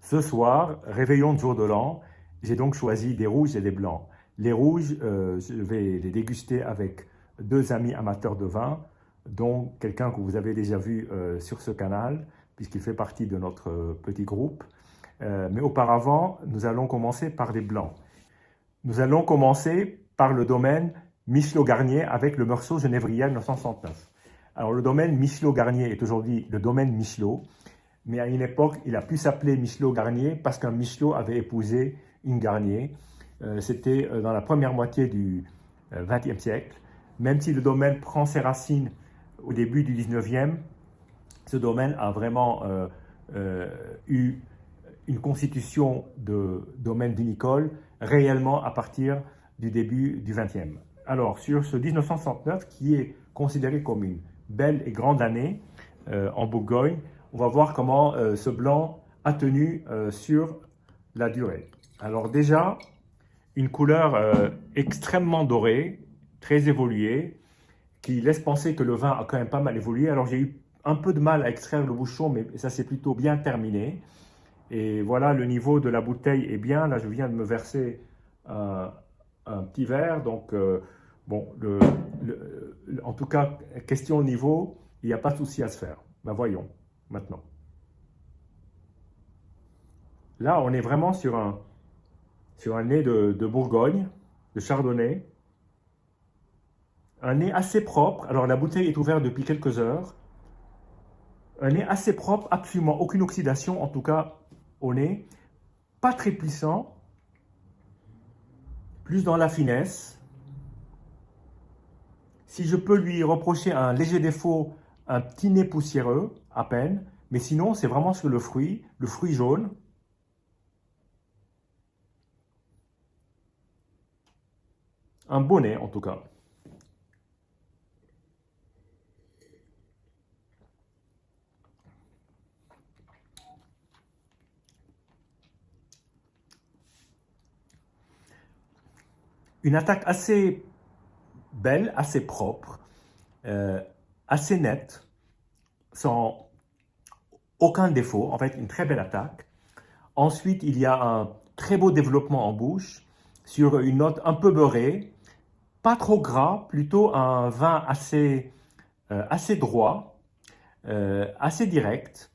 Ce soir, réveillon de jour de l'an, j'ai donc choisi des rouges et des blancs. Les rouges, je vais les déguster avec deux amis amateurs de vin, dont quelqu'un que vous avez déjà vu sur ce canal, puisqu'il fait partie de notre petit groupe. Mais auparavant, nous allons commencer par les blancs. Nous allons commencer par le domaine Michelot-Garnier avec le Meursault Genévrier 1969. Alors le domaine Michelot-Garnier est aujourd'hui le domaine Michelot, mais à une époque, il a pu s'appeler Michelot-Garnier parce qu'un Michelot avait épousé une Garnier. C'était dans la première moitié du XXe siècle. Même si le domaine prend ses racines au début du XIXe, ce domaine a vraiment eu une constitution de domaine vinicole réellement à partir du début du XXe. Alors, sur ce 1969, qui est considéré comme une belle et grande année en Bourgogne, on va voir comment ce blanc a tenu sur la durée. Alors déjà, une couleur extrêmement dorée, très évoluée, qui laisse penser que le vin a quand même pas mal évolué. Alors j'ai eu un peu de mal à extraire le bouchon, mais ça s'est plutôt bien terminé. Et voilà, le niveau de la bouteille est bien. Là, je viens de me verser un petit verre. Donc, bon, en tout cas, question au niveau, il n'y a pas de souci à se faire. Ben voyons, maintenant. Là, on est vraiment sur un nez de Bourgogne, de Chardonnay. Un nez assez propre. Alors, la bouteille est ouverte depuis quelques heures. Un nez assez propre, absolument aucune oxydation, en tout cas au nez. Pas très puissant, plus dans la finesse. Si je peux lui reprocher un léger défaut, un petit nez poussiéreux, à peine, mais sinon c'est vraiment sur le fruit jaune. Un beau nez en tout cas. Une attaque assez belle, assez propre, assez nette, sans aucun défaut, en fait une très belle attaque. Ensuite, il y a un très beau développement en bouche, sur une note un peu beurrée, pas trop gras, plutôt un vin assez droit, assez direct.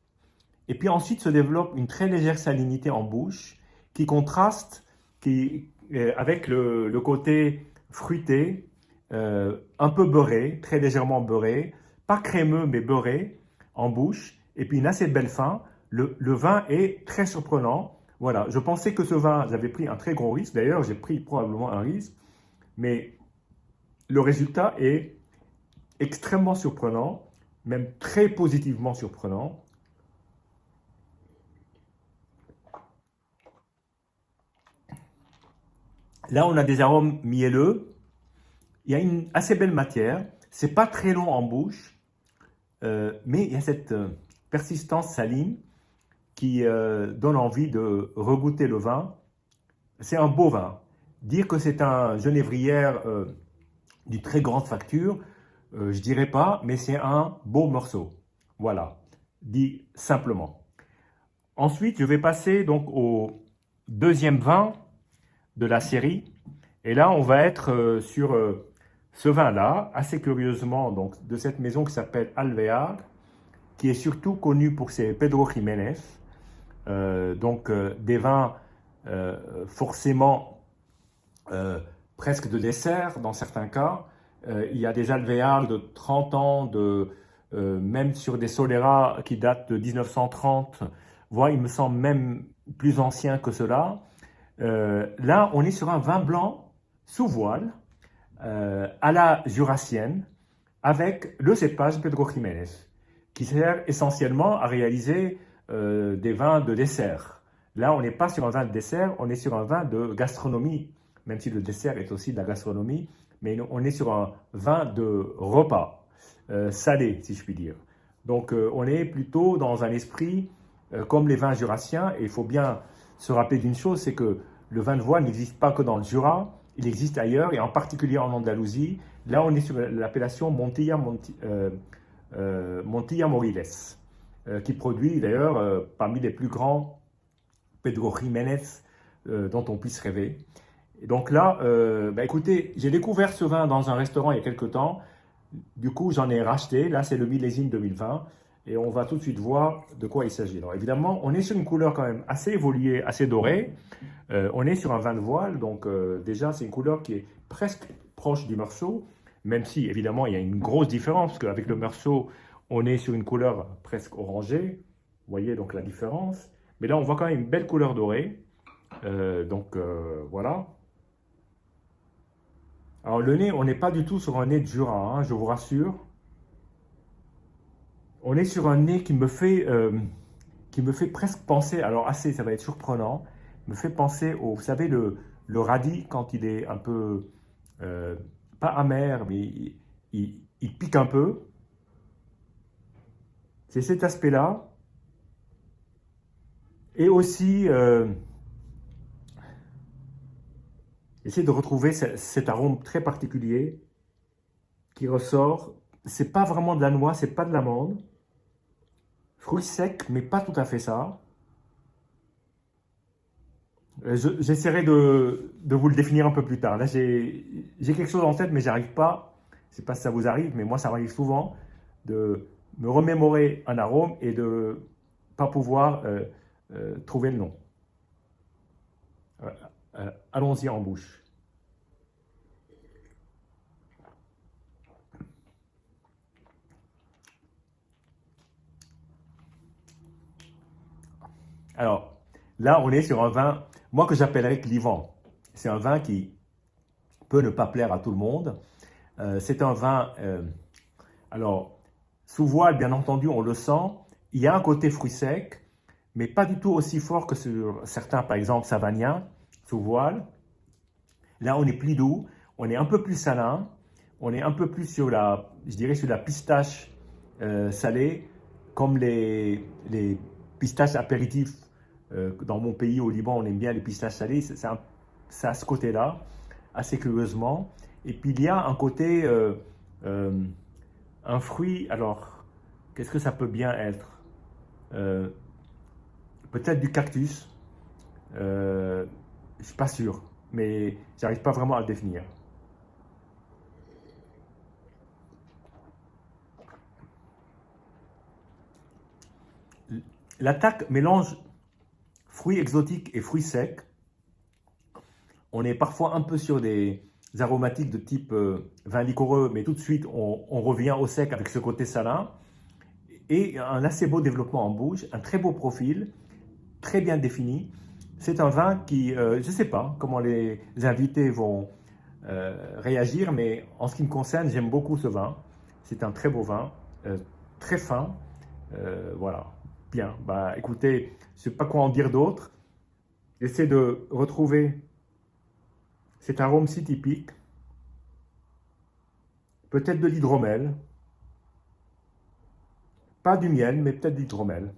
Et puis ensuite se développe une très légère salinité en bouche qui contraste avec le côté fruité, un peu beurré, très légèrement beurré, pas crémeux mais beurré en bouche, et puis une assez belle fin. Le vin est très surprenant. Voilà, je pensais que ce vin, j'avais pris un très gros risque. D'ailleurs, j'ai pris probablement un risque, mais le résultat est extrêmement surprenant, même très positivement surprenant. Là, on a des arômes mielleux. Il y a une assez belle matière. C'est pas très long en bouche, mais il y a cette persistance saline qui donne envie de regoûter le vin. C'est un beau vin. Dire que c'est un genévrière d'une très grande facture, je dirais pas, mais c'est un beau morceau. Voilà, dit simplement. Ensuite, je vais passer donc au deuxième vin de la série. Et là, on va être sur ce vin-là, assez curieusement, donc, de cette maison qui s'appelle Alvear, qui est surtout connue pour ses Pedro Jiménez. Donc, des vins forcément presque de dessert dans certains cas. Il y a des Alvear de 30 ans, même sur des Solera qui datent de 1930, voire il me semble même plus ancien que cela. Là, on est sur un vin blanc sous voile, à la jurassienne, avec le cépage Pedro Jiménez, qui sert essentiellement à réaliser des vins de dessert. Là, on n'est pas sur un vin de dessert, on est sur un vin de gastronomie, même si le dessert est aussi de la gastronomie, mais on est sur un vin de repas, salé, si je puis dire. Donc, on est plutôt dans un esprit comme les vins jurassiens, et il faut bien se rappeler d'une chose, c'est que le vin de voile n'existe pas que dans le Jura, il existe ailleurs, et en particulier en Andalousie. Là, on est sur l'appellation Montilla Moriles, qui produit d'ailleurs parmi les plus grands Pedro Jiménez dont on puisse rêver. Et donc là, écoutez, j'ai découvert ce vin dans un restaurant il y a quelques temps. Du coup, j'en ai racheté. Là, c'est le millésime 2020. Et on va tout de suite voir de quoi il s'agit. Alors évidemment, on est sur une couleur quand même assez évoluée, assez dorée. On est sur un vin de voile. Donc déjà, c'est une couleur qui est presque proche du meursault. Même si, évidemment, il y a une grosse différence. Parce qu'avec le meursault, on est sur une couleur presque orangée. Vous voyez donc la différence. Mais là, on voit quand même une belle couleur dorée. Voilà. Alors le nez, on n'est pas du tout sur un nez de Jura, hein, je vous rassure. On est sur un nez qui me fait presque penser, alors assez, ça va être surprenant, me fait penser au, vous savez, le radis quand il est un peu, pas amer, mais il pique un peu. C'est cet aspect-là. Et aussi, essayer de retrouver cet arôme très particulier qui ressort. C'est pas vraiment de la noix, c'est pas de l'amande. Fruits secs, mais pas tout à fait ça. J'essaierai de vous le définir un peu plus tard. Là, j'ai quelque chose en tête, mais j'arrive pas. Je sais pas si ça vous arrive, mais moi, ça m'arrive souvent de me remémorer un arôme et de pas pouvoir trouver le nom. Allons-y en bouche. Alors, là, on est sur un vin, moi que j'appellerais clivant. C'est un vin qui peut ne pas plaire à tout le monde. C'est un vin, alors, sous voile, bien entendu, on le sent. Il y a un côté fruit sec, mais pas du tout aussi fort que sur certains, par exemple, Savagnin, sous voile. Là, on est plus doux, on est un peu plus salin, on est un peu plus sur la, je dirais, sur la pistache salée, comme les pistaches apéritifs. Dans mon pays, au Liban, on aime bien les pistaches salées. C'est à ce côté-là, assez curieusement. Et puis, il y a un côté, un fruit. Alors, qu'est-ce que ça peut bien être? Euh, Peut-être du cactus. Je ne suis pas sûr, mais j'arrive pas vraiment à le définir. L'attaque mélange fruits exotiques et fruits secs. On est parfois un peu sur des aromatiques de type vin liquoreux, mais tout de suite on revient au sec avec ce côté salin. Et un assez beau développement en bouche, un très beau profil, très bien défini. C'est un vin qui, je ne sais pas comment les invités vont réagir, mais en ce qui me concerne, j'aime beaucoup ce vin. C'est un très beau vin, très fin. Voilà, bien. Bah, écoutez, je ne sais pas quoi en dire d'autre. J'essaie de retrouver cet arôme si typique. Peut-être de l'hydromel. Pas du miel, mais peut-être de l'hydromel.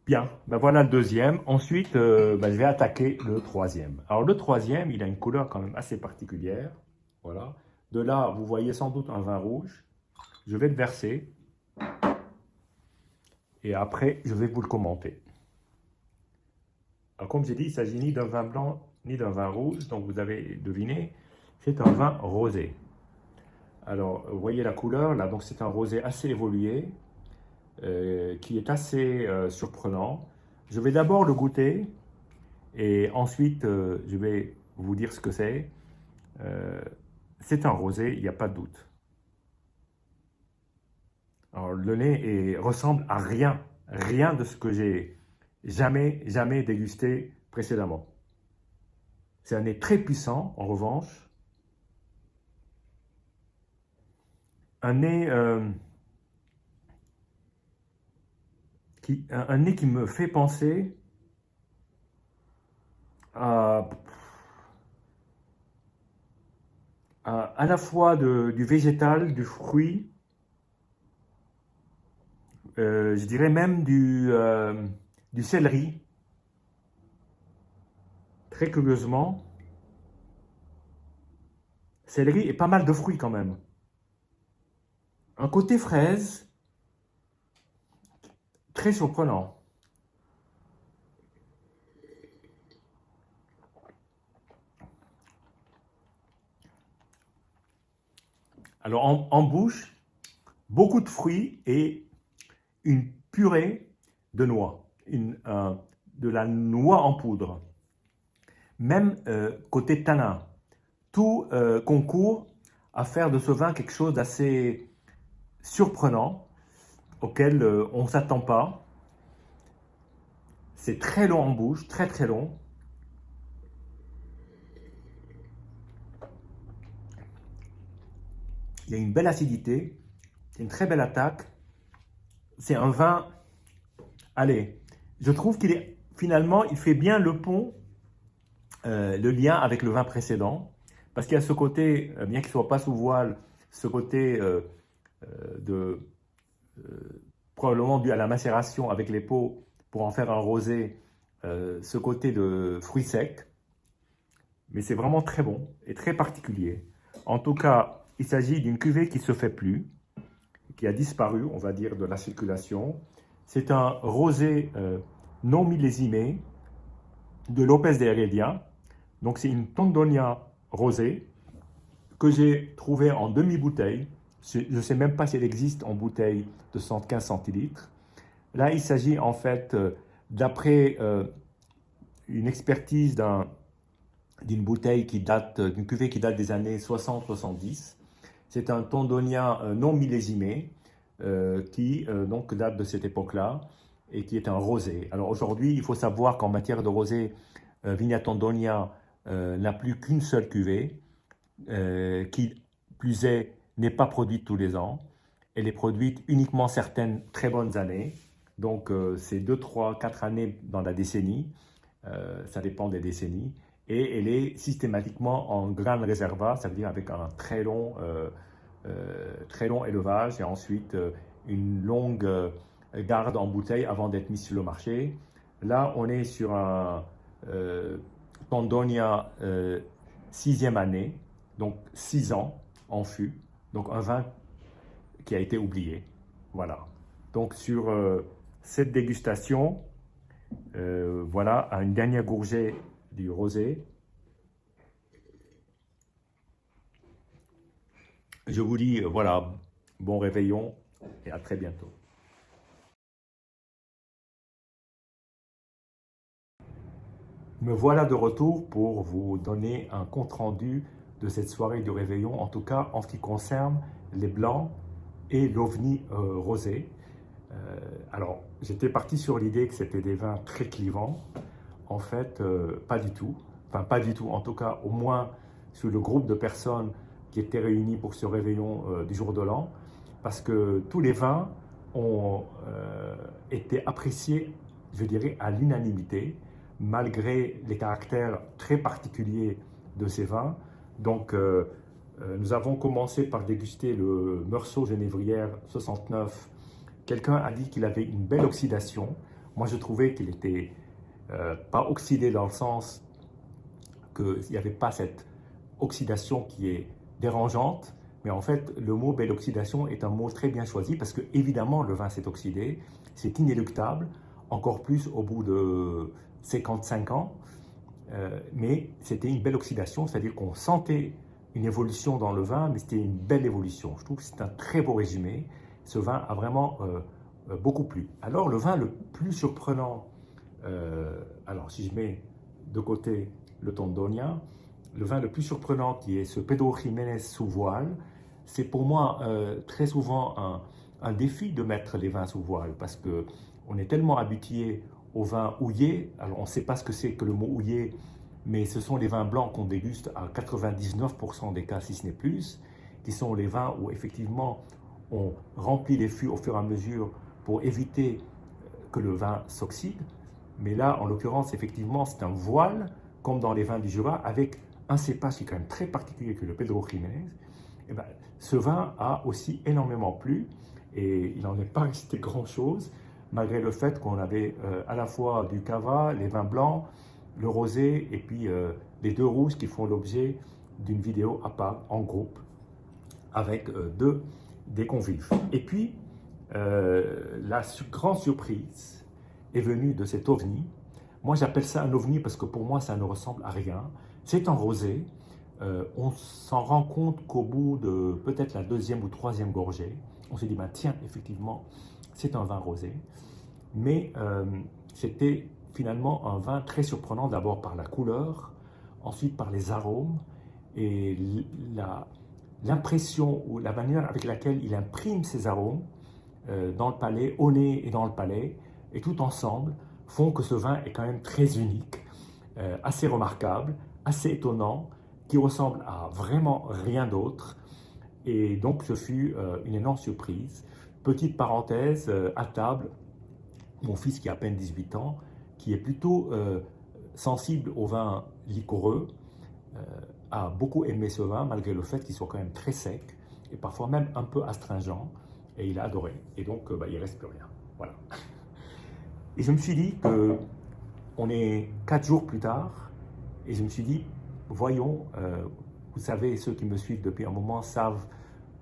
Bien, ben voilà le deuxième. Ensuite, je vais attaquer le troisième. Alors le troisième, il a une couleur quand même assez particulière. Voilà. De là, vous voyez sans doute un vin rouge. Je vais le verser. Et après, je vais vous le commenter. Alors comme j'ai dit, il ne s'agit ni d'un vin blanc ni d'un vin rouge. Donc vous avez deviné, c'est un vin rosé. Alors, vous voyez la couleur, là, donc c'est un rosé assez évolué. Qui est assez surprenant. Je vais d'abord le goûter et ensuite je vais vous dire ce que c'est. C'est un rosé, il n'y a pas de doute. Alors, le nez ressemble à rien, rien de ce que j'ai jamais dégusté précédemment. C'est un nez très puissant, en revanche. Un nez un nez qui me fait penser à, à la fois du végétal, du fruit, je dirais même du céleri, très curieusement. Céleri et pas mal de fruits quand même. Un côté fraise, très surprenant. Alors en bouche, beaucoup de fruits et une purée de noix, de la noix en poudre. Même côté tanin, tout concourt à faire de ce vin quelque chose d'assez surprenant, auquel on ne s'attend pas. C'est très long en bouche, très très long. Il y a une belle acidité, une très belle attaque. C'est un vin, allez, je trouve qu'il est, finalement, il fait bien le pont, le lien avec le vin précédent, parce qu'il y a ce côté, bien qu'il ne soit pas sous voile, ce côté de, probablement dû à la macération avec les pots pour en faire un rosé, ce côté de fruits secs, mais c'est vraiment très bon et très particulier. En tout cas, il s'agit d'une cuvée qui ne se fait plus, qui a disparu, on va dire, de la circulation. C'est un rosé non millésimé de López de Heredia. Donc c'est une Tondonia rosée que j'ai trouvée en demi-bouteille. Je ne sais même pas si elle existe en bouteille de 115 centilitres. Là, il s'agit en fait, d'après une expertise d'une bouteille qui date, d'une cuvée qui date des années 60-70. C'est un Tondonia non millésimé qui donc date de cette époque-là et qui est un rosé. Alors aujourd'hui, il faut savoir qu'en matière de rosé, Vigna Tondonia n'a plus qu'une seule cuvée, qui plus est n'est pas produite tous les ans. Elle est produite uniquement certaines très bonnes années. Donc c'est 2, 3, 4 années dans la décennie. Ça dépend des décennies. Et elle est systématiquement en Gran Reserva, ça veut dire avec un très long élevage et ensuite une longue garde en bouteille avant d'être mise sur le marché. Là, on est sur un Tondonia 6e année, donc 6 ans en fût, donc un vin qui a été oublié. Voilà. Donc sur cette dégustation, voilà, à une dernière gorgée du rosé. Je vous dis, voilà, bon réveillon et à très bientôt. Me voilà de retour pour vous donner un compte-rendu de cette soirée du réveillon, en tout cas en ce qui concerne les blancs et l'OVNI rosé. Alors, j'étais parti sur l'idée que c'était des vins très clivants. En fait, pas du tout. Enfin, pas du tout. En tout cas, au moins sur le groupe de personnes qui étaient réunis pour ce réveillon du jour de l'an, parce que tous les vins ont été appréciés, je dirais, à l'unanimité, malgré les caractères très particuliers de ces vins. Donc, nous avons commencé par déguster le Meursault Genévrière 69. Quelqu'un a dit qu'il avait une belle oxydation. Moi, je trouvais qu'il n'était pas oxydé dans le sens qu'il n'y avait pas cette oxydation qui est dérangeante, mais en fait, le mot belle oxydation est un mot très bien choisi parce que, évidemment, le vin s'est oxydé, c'est inéluctable, encore plus au bout de 55 ans, mais c'était une belle oxydation, c'est-à-dire qu'on sentait une évolution dans le vin, mais c'était une belle évolution. Je trouve que c'est un très beau résumé. Ce vin a vraiment beaucoup plu. Alors, le vin le plus surprenant, alors si je mets de côté le Tondonia, le vin le plus surprenant qui est ce Pedro Jiménez sous voile, c'est pour moi très souvent un défi de mettre les vins sous voile parce qu'on est tellement habitué aux vins houillés. Alors on ne sait pas ce que c'est que le mot houillé, mais ce sont les vins blancs qu'on déguste à 99% des cas, si ce n'est plus, qui sont les vins où effectivement on remplit les fûts au fur et à mesure pour éviter que le vin s'oxyde. Mais là, en l'occurrence, effectivement, c'est un voile, comme dans les vins du Jura, avec un cépage qui est quand même très particulier que le Pedro Jiménez. Et ben, ce vin a aussi énormément plu et il n'en est pas resté grand-chose, malgré le fait qu'on avait à la fois du cava, les vins blancs, le rosé et puis les deux rouges qui font l'objet d'une vidéo à part, en groupe, avec des convives. Et puis, la grande surprise est venue de cet ovni. Moi, j'appelle ça un ovni parce que pour moi, ça ne ressemble à rien. C'est un rosé on s'en rend compte qu'au bout de peut-être la deuxième ou troisième gorgée, on se dit, bah, tiens, effectivement, c'est un vin rosé. Mais c'était finalement un vin très surprenant, d'abord par la couleur, ensuite par les arômes et l'impression ou la manière avec laquelle il imprime ses arômes dans le palais, au nez et dans le palais, et tout ensemble font que ce vin est quand même très unique, assez remarquable, assez étonnant, qui ressemble à vraiment rien d'autre. Et donc ce fut une énorme surprise. Petite parenthèse, à table, mon fils qui a à peine 18 ans, qui est plutôt sensible au vin liquoreux, a beaucoup aimé ce vin malgré le fait qu'il soit quand même très sec et parfois même un peu astringent, et il a adoré. Et donc bah, il ne reste plus rien. Voilà. Et je me suis dit que on est 4 jours plus tard, et je me suis dit, voyons, vous savez, ceux qui me suivent depuis un moment savent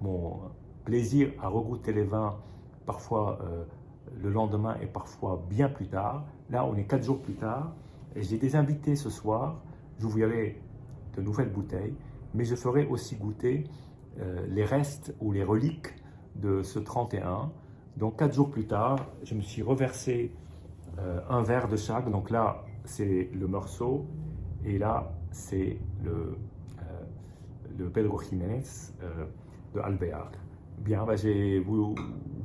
mon plaisir à regoûter les vins, parfois le lendemain et parfois bien plus tard. Là, on est 4 jours plus tard, et j'ai des invités ce soir. J'ouvrirai de nouvelles bouteilles, mais je ferai aussi goûter les restes ou les reliques de ce 31. Donc 4 jours plus tard, je me suis reversé un verre de chaque. Donc là, c'est le Meursault, et là, c'est le Pedro Jiménez de Alvear. Bien, bah, vous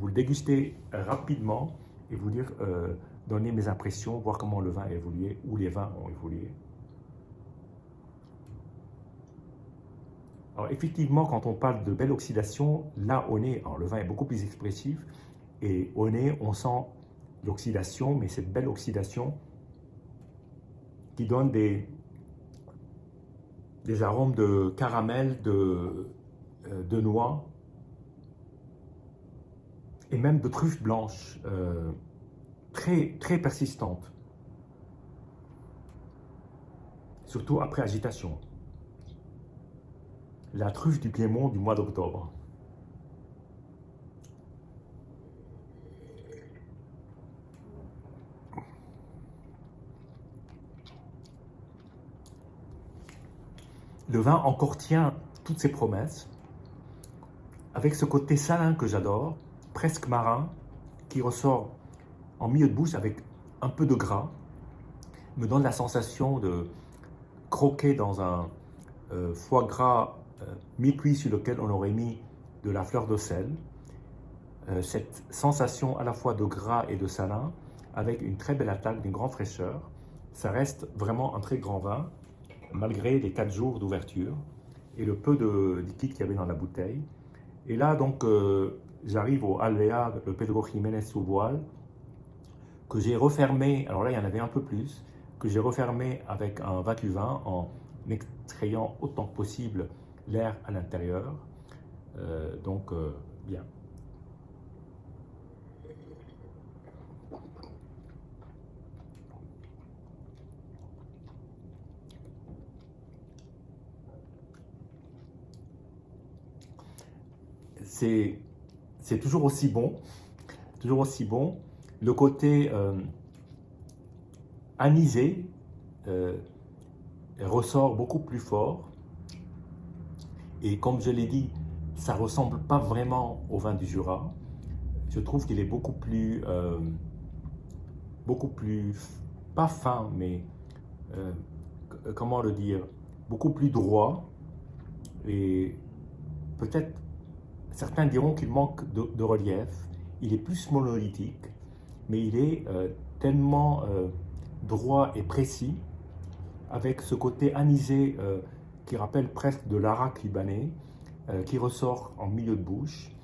le déguster rapidement et vous dire, donner mes impressions, voir comment le vin a évolué, ou les vins ont évolué. Alors effectivement, quand on parle de belle oxydation, là au nez, alors le vin est beaucoup plus expressif, et au nez, on sent l'oxydation, mais cette belle oxydation qui donne des arômes de caramel, de noix, et même de truffes blanches, très, très persistantes, surtout après agitation. La truffe du Piémont du mois d'octobre. Le vin encore tient toutes ses promesses, avec ce côté salin que j'adore, presque marin, qui ressort en milieu de bouche avec un peu de gras, me donne la sensation de croquer dans un foie gras mi-cuit sur lequel on aurait mis de la fleur de sel. Cette sensation à la fois de gras et de salin, avec une très belle attaque d'une grande fraîcheur. Ça reste vraiment un très grand vin, malgré les 4 jours d'ouverture et le peu de liquide qu'il y avait dans la bouteille. Et là, donc, j'arrive au Alvear, le Pedro Jiménez sous voile, que j'ai refermé, alors là, il y en avait un peu plus, que j'ai refermé avec un vin en extrayant autant que possible l'air à l'intérieur. Donc, bien. C'est toujours aussi bon, toujours aussi bon. Le côté anisé ressort beaucoup plus fort. Et comme je l'ai dit, ça ne ressemble pas vraiment au vin du Jura. Je trouve qu'il est beaucoup plus, pas fin, mais comment le dire, beaucoup plus droit. Et peut-être, certains diront qu'il manque de relief. Il est plus monolithique, mais il est tellement droit et précis, avec ce côté anisé qui rappelle presque de l'arak libanais, qui ressort en milieu de bouche.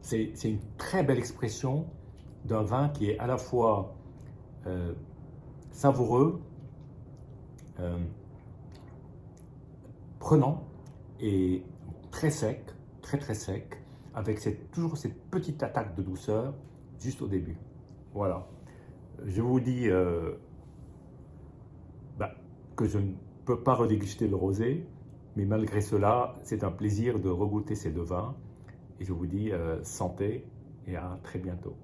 C'est une très belle expression d'un vin qui est à la fois savoureux, prenant et très sec, très très sec, avec toujours cette petite attaque de douceur juste au début. Voilà. Je vous dis que je ne peux pas redéguster le rosé, mais malgré cela, c'est un plaisir de regoûter ces deux vins. Et je vous dis santé et à très bientôt.